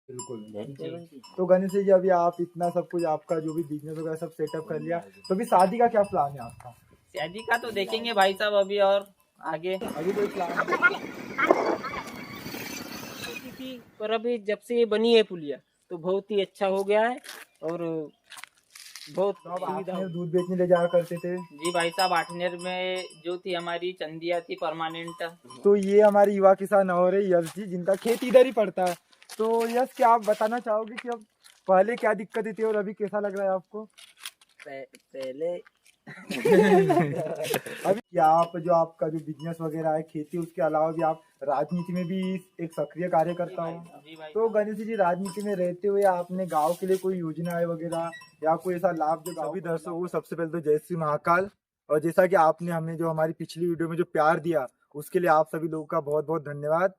बिल्कुल। तो गणेश जी, अभी आप इतना सब कुछ आपका जो भी बिजनेस वगैरह सब सेटअप कर लिया, तो अभी शादी का क्या प्लान है आपका? शादी का तो देखेंगे भाई साहब अभी और आगे अभी कोई प्लान नहीं? होती थी, पर अभी जब से ये बनी है पुलिया तो बहुत ही अच्छा हो गया है और बहुत तो अब सुविधा आपने हो। दूध बेचने ले जाया करते थे, जी भाई साहब, आठनेर में जो थी हमारी चंदिया थी परमानेंट। तो ये हमारे युवा किसान और है यश जी, जिनका खेत इधर ही पड़ता है। तो यश, क्या आप बताना चाहोगे कि अब पहले क्या दिक्कतें थी और अभी कैसा लग रहा है आपको? पहले अभी क्या आप जो आपका जो बिजनेस वगैरह है खेती, उसके अलावा भी आप राजनीति में भी एक सक्रिय कार्यकर्ता हो? जी भाई तो साहब। गणेश जी, राजनीति में रहते हुए आपने गांव के लिए कोई योजनाएं वगैरह या कोई ऐसा लाभ जो सभी दर्शकों को, सबसे पहले तो जय श्री महाकाल। और जैसा कि आपने हमें जो हमारी पिछली वीडियो में जो प्यार दिया, उसके लिए आप सभी लोगों का बहुत बहुत धन्यवाद।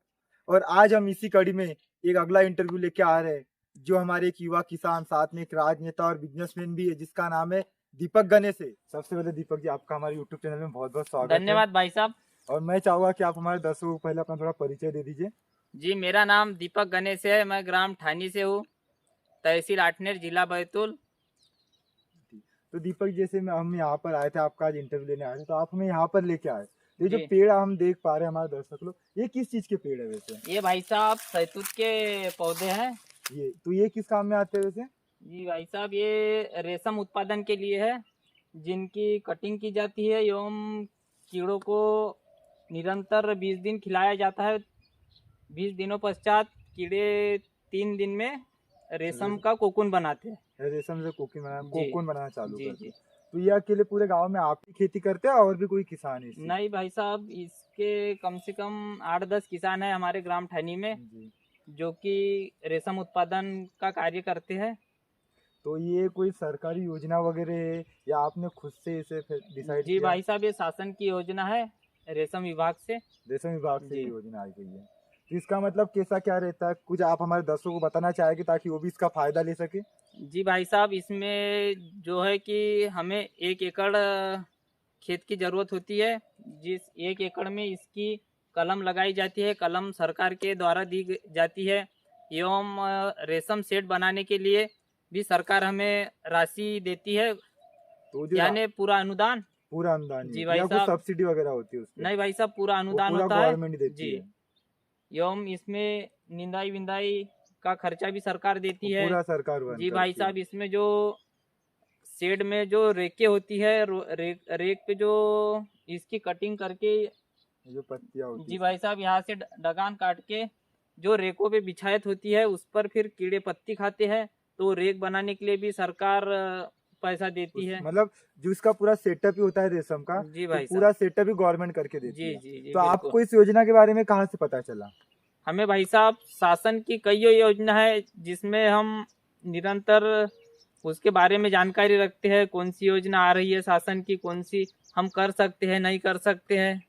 और आज हम इसी कड़ी में एक अगला इंटरव्यू लेके आ रहे हैं, जो हमारे एक युवा किसान, साथ में एक राजनेता और बिजनेसमैन भी है, जिसका नाम है दीपक गणेश है। सबसे पहले दीपक जी, आपका हमारे यूट्यूब चैनल में बहुत बहुत स्वागत है। धन्यवाद भाई साहब। और मैं चाहूंगा कि आप हमारे दर्शकों को पहले अपना थोड़ा परिचय दे दीजिए। जी, मेरा नाम दीपक गणेश है, मैं ग्राम ठानी से हूँ, तहसील आठनेर, जिला बैतूल। तो दीपक, जैसे हम यहाँ पर आए थे, आपका आज इंटरव्यू लेने आए थे, तो आप हमें यहाँ पर लेके आए। ये जो जी। पेड़ हम देख पा रहे हैं हमारे दर्शक लोग, ये किस चीज के पेड़ है वैसे? ये भाई साहब शहतूत के पौधे हैं। ये किस काम में आते हैं वैसे? जी भाई साहब, ये रेशम उत्पादन के लिए है, जिनकी कटिंग की जाती है एवं कीड़ों को निरंतर 20 दिन खिलाया जाता है। 20 दिनों पश्चात कीड़े 3 दिन में रेशम का कोकून बनाते हैं। रेशम से जी कोकून बनाना चालू जी करते जी। हैं। तो ये अकेले पूरे गांव में आप ही खेती करते हैं और भी कोई किसान है इससे? नहीं भाई साहब, इसके कम से कम 8-10 किसान हैं हमारे ग्राम ठानी में, जी। जो कि रेशम उत्पादन का कार्य करते हैं। तो ये कोई सरकारी योजना वगैरह है या आपने खुद से इसे डिसाइड जी किया? भाई साहब, ये शासन की योजना है, रेशम विभाग से। रेशम विभाग से जी। ये योजना आई गई है। तो इसका मतलब कैसा क्या रहता है, कुछ आप हमारे दर्शकों को बताना चाहेंगे ताकि वो भी इसका फायदा ले सके? जी भाई साहब, इसमें जो है कि हमें 1 एकड़ खेत की ज़रूरत होती है। जिस 1 एकड़ में इसकी कलम लगाई जाती है, कलम सरकार के द्वारा दी जाती है एवं रेशम सेट बनाने के लिए भी सरकार हमें राशि देती है, तो जो यानी पूरा अनुदान। पूरा अनुदान जी ही भाई या कुछ साहब। सब्सिडी वगैरह होती है उसपे? नहीं भाई साहब, पूरा वो अनुदान पूरा होता है। गवर्नमेंट ही देती जी। है? एवं इसमें निंदाई विंदाई का खर्चा भी सरकार वो देती है। पूरा सरकार वहन जी भाई करती है? साहब, इसमें जो शेड में जो रेके होती है, रेक पे जो इसकी कटिंग करके, जो पत्तियां होती जी है? भाई साहब, यहाँ से डगान काट के जो रेकों पे बिछायत होती है, उस पर फिर कीड़े पत्ती खाते हैं, तो रेक बनाने के लिए भी सरकार पैसा देती है। मतलब जो इसका पूरा सेटअप ही होता है रेशम का, जी तो भाई पूरा साहब। सेटअप ही गवर्नमेंट करके देती जी है? जी जी तो बिल्कुल। आपको इस योजना के बारे में कहाँ से पता चला? हमें भाई साहब शासन की कई योजना है, जिसमें हम निरंतर उसके बारे में जानकारी रखते हैं, कौन सी योजना आ रही है शासन की, कौन सी हम कर सकते हैं, नहीं कर सकते हैं।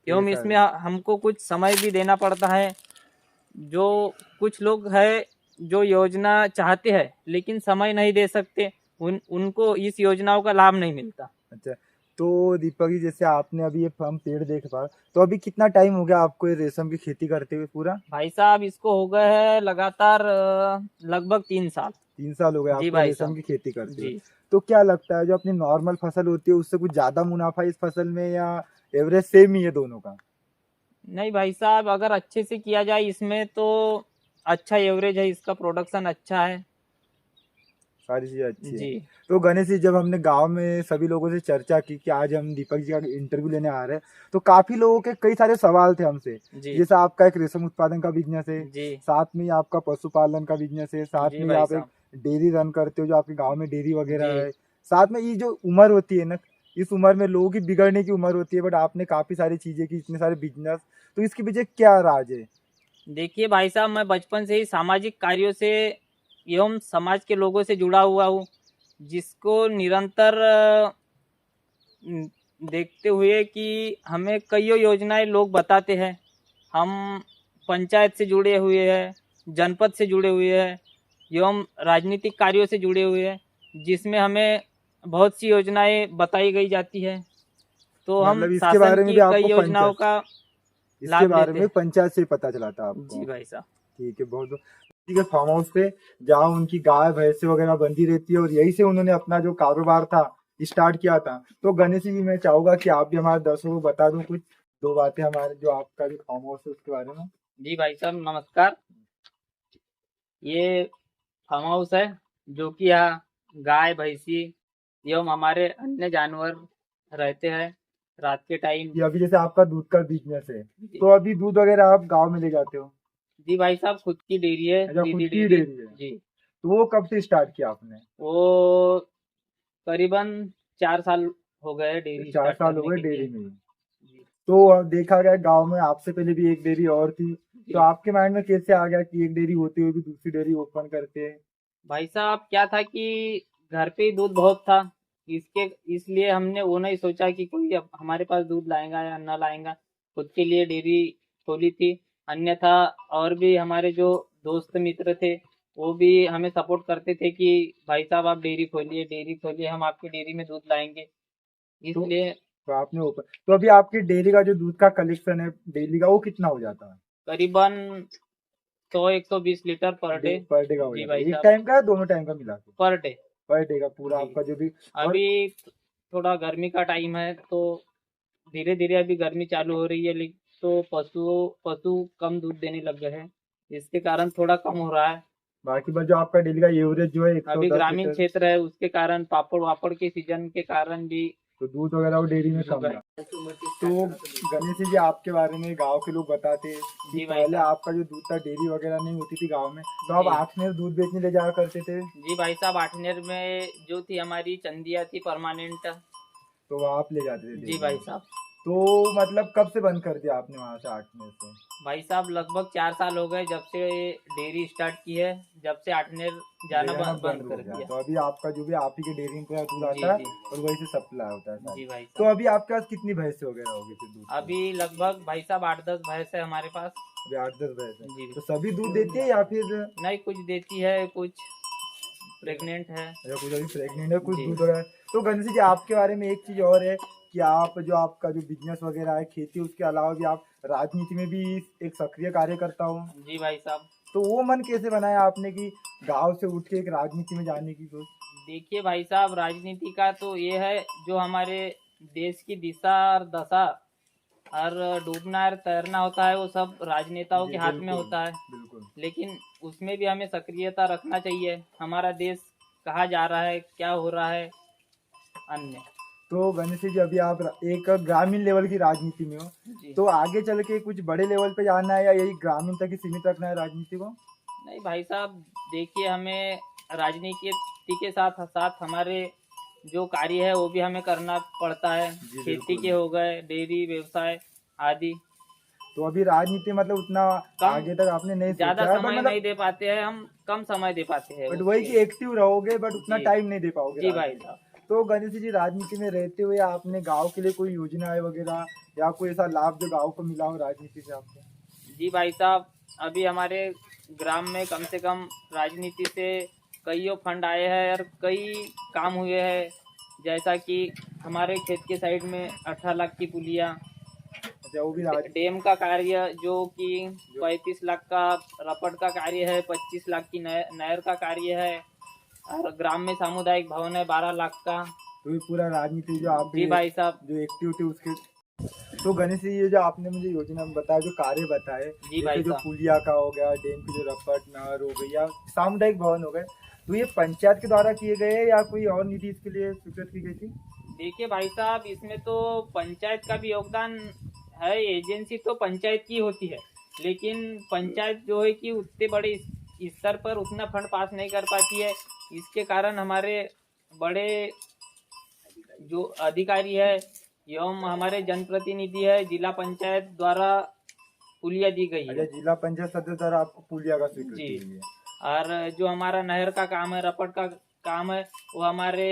एवं ऐसा इसमें है। हमको कुछ समय भी देना पड़ता है। जो कुछ लोग है जो योजना चाहते हैं लेकिन समय नहीं दे सकते, उनको इस योजनाओं का लाभ नहीं मिलता। अच्छा। तो दीपक जी, जैसे आपने अभी ये हम पेड़ देख पा, तो अभी कितना टाइम हो गया आपको ये रेशम की खेती करते हुए पूरा? भाई साहब, इसको हो गए हैं लगातार लगभग 3 साल। 3 साल हो गए जी आपको भाई रेशम साहब। की खेती करते हुए। जी। तो क्या लगता है, जो अपनी नॉर्मल फसल होती है उससे कुछ ज्यादा मुनाफा इस फसल में, या एवरेज सेम ही है दोनों का? नहीं भाई साहब, अगर अच्छे से किया जाए इसमें तो अच्छा एवरेज है, इसका प्रोडक्शन अच्छा है। सारी चीजें अच्छी है। जी तो गणेश जी, जब हमने गांव में सभी लोगों से चर्चा की कि आज हम दीपक जी का इंटरव्यू लेने आ रहे हैं, तो काफी लोगों के कई सारे सवाल थे हमसे। जी जैसे आपका एक रेशम उत्पादन का बिजनेस है, जी साथ में ही आपका पशुपालन का बिजनेस है, साथ जी में ही भाई आप एक साहब। डेयरी रन करते हो, जो आपके गाँव में डेयरी जी। वगैरह है। साथ में ये जो उम्र होती है ना, इस उम्र में लोगों की बिगड़ने की उम्र होती है, बट आपने काफी सारी चीजें की, इतने सारे बिजनेस, तो इसके पीछे क्या राज है? देखिए भाई साहब, मैं बचपन से ही सामाजिक कार्यों से एवं समाज के लोगों से जुड़ा हुआ हूँ, जिसको निरंतर देखते हुए कि हमें कई योजनाएं लोग बताते हैं। हम पंचायत से जुड़े हुए हैं, जनपद से जुड़े हुए हैं एवं राजनीतिक कार्यों से जुड़े हुए हैं, जिसमें हमें बहुत सी योजनाएं बताई गई जाती है। तो हम मतलब इसके शासन बारे में की भी कई आपको योजनाओं का इसके लाभ बारे लेते में हैं। पंचायत से ही पता चला था आपको? जी भाई साहब। ठीक है, बहुत बहुत के फार्म हाउस पे, जहाँ उनकी गाय भैंसे वगैरह बंधी रहती है और यही से उन्होंने अपना जो कारोबार था स्टार्ट किया था। तो गणेश जी मैं चाहूंगा कि आप भी हमारे दर्शकों को बता दो कुछ दो बातें हमारे जो आपका जो फार्म हाउस है उसके बारे में। जी भाई साहब नमस्कार। ये फार्म हाउस है जो कि यहाँ गाय भैंसी एवं हमारे अन्य जानवर रहते हैं रात के टाइम। कि अभी जैसे आपका दूध का बिजनेस है, तो अभी दूध वगैरह आप गाँव में ले जाते हो? जी भाई साहब खुद की डेयरी है, अच्छा, खुद दीदी की डेयरी। डेयरी है। जी तो वो कब से स्टार्ट किया आपने? वो करीबन 4 साल हो गए डेयरी 4 स्टार्ट साल हो करने गए के लिए। डेयरी में। जी तो अब देखा गया गांव में आपसे पहले भी एक डेयरी और थी, जी। तो आपके माइंड में कैसे आ गया कि एक डेयरी होते हुए भी दूसरी डेयरी ओपन करते हैं? भाई साहब क्या था कि घर पे ही दूध बहुत था, इसके इसलिए हमने वो नहीं सोचा कि कोई अब हमारे पास दूध लाएगा या न लाएगा। खुद के लिए डेयरी खोली थी। अन्यथा और भी हमारे जो दोस्त मित्र थे वो भी हमें सपोर्ट करते थे कि भाई साहब आप डेयरी खोलिए, हम आपकी डेयरी में दूध लाएंगे। तो, इसलिए तो आपने ओपन, तो अभी आपकी डेयरी का जो दूध का कलेक्शन है डेली का वो कितना हो जाता है? करीबन 100-120 litre per day. Per day का हो जी जाता भाई है, एक साहब टाइम का या दोनों टाइम का मिला के? Per day. पर डे का पूरा जी आपका जो भी। और अभी थोड़ा गर्मी का टाइम है तो धीरे धीरे अभी गर्मी चालू हो रही है, लेकिन तो पशु कम दूध देने लग गए हैं, इसके कारण थोड़ा कम हो रहा है। बाकी बस जो आपका डेली का एवरेज जो है अभी 110 ग्रामीण लीटर, क्षेत्र है उसके कारण पापड़ वापड़ के सीजन के कारण भी तो दूध वगैरह वो डेयरी में कम रहा। तो गणेश जी आपके बारे में गांव के लोग बताते हैं कि जी भाई पहले साहब। आपका जो दूध था डेयरी वगैरह नहीं होती थी गांव में, तो आप जी। आठनेर दूध बेचने ले जाया करते थे, जी भाई साहब आठनेर में जो थी हमारी चंदिया थी परमानेंट। तो आप ले जाते थे जी डेयरी भाई में। साहब। तो मतलब कब से बंद कर दिया आपने वहां से आठनेर से? भाई साहब लगभग 4 साल हो गए जब से डेयरी स्टार्ट की है, जब से आठनेर जाना ले जाना बंद बंद हो कर गया, दिया। तो अभी आपका जो भी आप ही के डेयरी में पूरा दूध जी आता है जी। और वही से सप्लाई होता है जी सारी। भाई तो साहब अभी आपके पास कितनी भैंसे वगैरह होगी फिर दूध की? अभी लगभग भाई साहब 8-10 भैंस है हमारे पास। अभी 8-10 भैंस है। जी तो सभी दूध देती है या फिर नहीं, कुछ देती है, कुछ प्रेग्नेंट है। या कुछ अभी प्रेग्नेंट है, कुछ जी दूध वगैरह? तो गणेश जी आपके बारे में एक चीज और है कि आप जो आपका जो बिजनेस वगैरह है खेती, उसके अलावा भी आप राजनीति में भी एक सक्रिय कार्यकर्ता हो। जी भाई साहब। तो वो मन कैसे बनाया आपने कि गांव से उठ के एक राजनीति में जाने की सोच? देखिए भाई साहब राजनीति का तो ये है जो हमारे देश की दिशा और दशा और डूबना और तैरना होता है वो सब राजनेताओं जी के हाथ में बिल्कुल होता है। बिल्कुल। लेकिन उसमें भी हमें सक्रियता रखना चाहिए, हमारा देश कहाँ जा रहा है, क्या हो रहा है अन्य। तो गणेश जी अभी आप एक ग्रामीण लेवल की राजनीति में हो, जी तो आगे चल के कुछ बड़े लेवल पे जाना है या यही ग्रामीण तक ही सीमित रखना है राजनीति को? नहीं भाई साहब, देखिए हमें राजनीति के साथ साथ हमारे जो कार्य है वो भी हमें करना पड़ता है। जी खेती बिल्कुल। के हो गए, डेयरी व्यवसाय आदि। तो अभी राजनीति मतलब उतना कम आगे तक आपने नहीं ज़्यादा सोचा है, बट समय नहीं मतलब दे पाते हैं हम, कम समय दे पाते हैं बट वही उसके कि लिए। एक्टिव रहोगे बट उतना जी टाइम नहीं दे पाओगे जी भाई राजनीति। साहब। तो गणेश जी राजनीति में रहते हुए आपने गांव के लिए कोई योजनाएं वगैरह या कोई ऐसा लाभ जो गांव को मिला हो राजनीति से आपको? जी भाई साहब, अभी हमारे ग्राम में कम से कम राजनीति से कईयों फंड आए हैं और कई काम हुए हैं। जैसा कि हमारे खेत के साइड में 18 लाख की पुलिया, अच्छा, वो भी राज डैम का कार्य जो कि जो 35 लाख का रपट का कार्य है, 25 लाख की नहर का कार्य है और ग्राम में सामुदायिक भवन है 12 लाख का। तो ये पूरा राजनीति जो आप जी भाई साहब। जो एक्टिव थे उसके। तो गणेश जी ये जो आपने मुझे योजना में बताया, जो कार्य बताए, जी भाई जैसे जो साहब। पुलिया का हो गया, डैम की जो रपट नहर हो गई या सामुदायिक भवन हो गए, तो ये पंचायत के द्वारा किए गए हैं या कोई और निधि इसके लिए स्वीकृत की गई थी? देखिए भाई साहब इसमें तो पंचायत का भी योगदान है, एजेंसी तो पंचायत की होती है, लेकिन पंचायत जो है कि उतने बड़े स्तर पर उतना फंड पास नहीं कर पाती है। इसके कारण हमारे बड़े जो अधिकारी है एवं हमारे जनप्रतिनिधि है जिला पंचायत द्वारा पुलिया दी गई अच्छा, है। जिला पंचायत सदस्य द्वारा आपको पुलिया का स्वीकृति जी। हुई है। और जो हमारा नहर का काम है, रपट का काम है, वो हमारे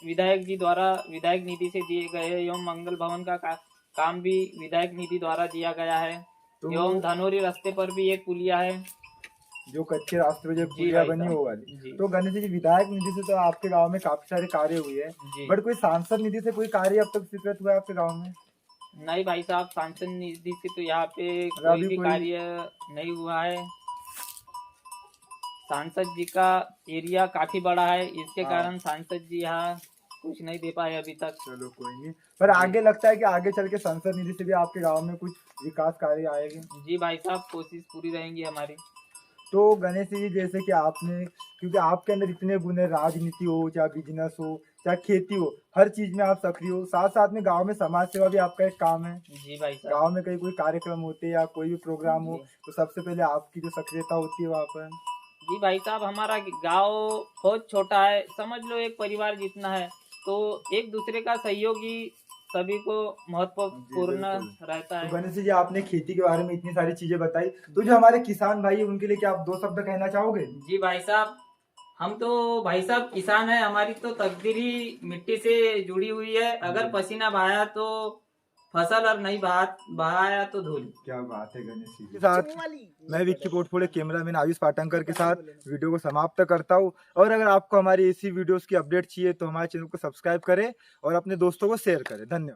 विधायक जी द्वारा विधायक निधि से दिए गए हैं एवं मंगल भवन का काम भी विधायक निधि द्वारा दिया गया है। तो एवं धनोरी रास्ते पर भी एक पुलिया है। जो कच्चे रास्ते में जो जी पुलिया भाई बनी साहब। वो वाली। जी तो गणेश जी विधायक निधि से तो आपके गांव में काफी सारे कार्य हुए हैं, जी। बट कोई सांसद निधि से कोई कार्य अब तक स्वीकृत हुआ है आपके गांव में? नहीं भाई साहब, सांसद निधि से तो यहाँ पे अभी कोई भी कोई कार्य नहीं हुआ है। सांसद जी का एरिया काफी बड़ा है, इसके हाँ। कारण सांसद जी यहाँ कुछ नहीं दे पाए अभी तक। चलो कोई नहीं, पर आगे लगता है कि आगे चल के संसद निधि से भी आपके गांव में कुछ विकास कार्य आएंगे। जी भाई साहब, कोशिश पूरी रहेंगी हमारी। तो गणेश जी, जैसे कि आपने, क्योंकि आपके अंदर इतने गुण है, राजनीति हो चाहे बिजनेस हो चाहे खेती हो, हर चीज में आप सक्रिय हो, साथ साथ में गांव में समाज सेवा भी आपका एक काम है। जी भाई साहब। गांव में कहीं कोई कार्यक्रम होते हैं या कोई भी प्रोग्राम हो, जी। तो सबसे पहले आपकी जो सक्रियता होती है वहाँ पर। जी भाई साहब, हमारा गांव बहुत छोटा है, समझ लो एक परिवार जितना है, तो एक दूसरे का सहयोग ही सभी को महत्वपूर्ण बिल्कुल। रहता तो है। गणेश जी, आपने खेती के बारे में इतनी सारी चीजें बताई, तो जो हमारे किसान भाई है उनके लिए क्या आप दो शब्द कहना चाहोगे? जी भाई साहब, हम तो भाई साहब किसान है, हमारी तो तकदीर ही मिट्टी से जुड़ी हुई है। अगर पसीना बहाया तो फसल और नहीं बहाया तो धूल। क्या बात है गणेश जी के साथ। मैं विक्की पोर्टफोलियो कैमरामैन आयुष पाटंकर के साथ वीडियो को समाप्त करता हूँ। और अगर आपको हमारी ऐसी वीडियोस की अपडेट चाहिए तो हमारे चैनल को सब्सक्राइब करें और अपने दोस्तों को शेयर करें। धन्यवाद।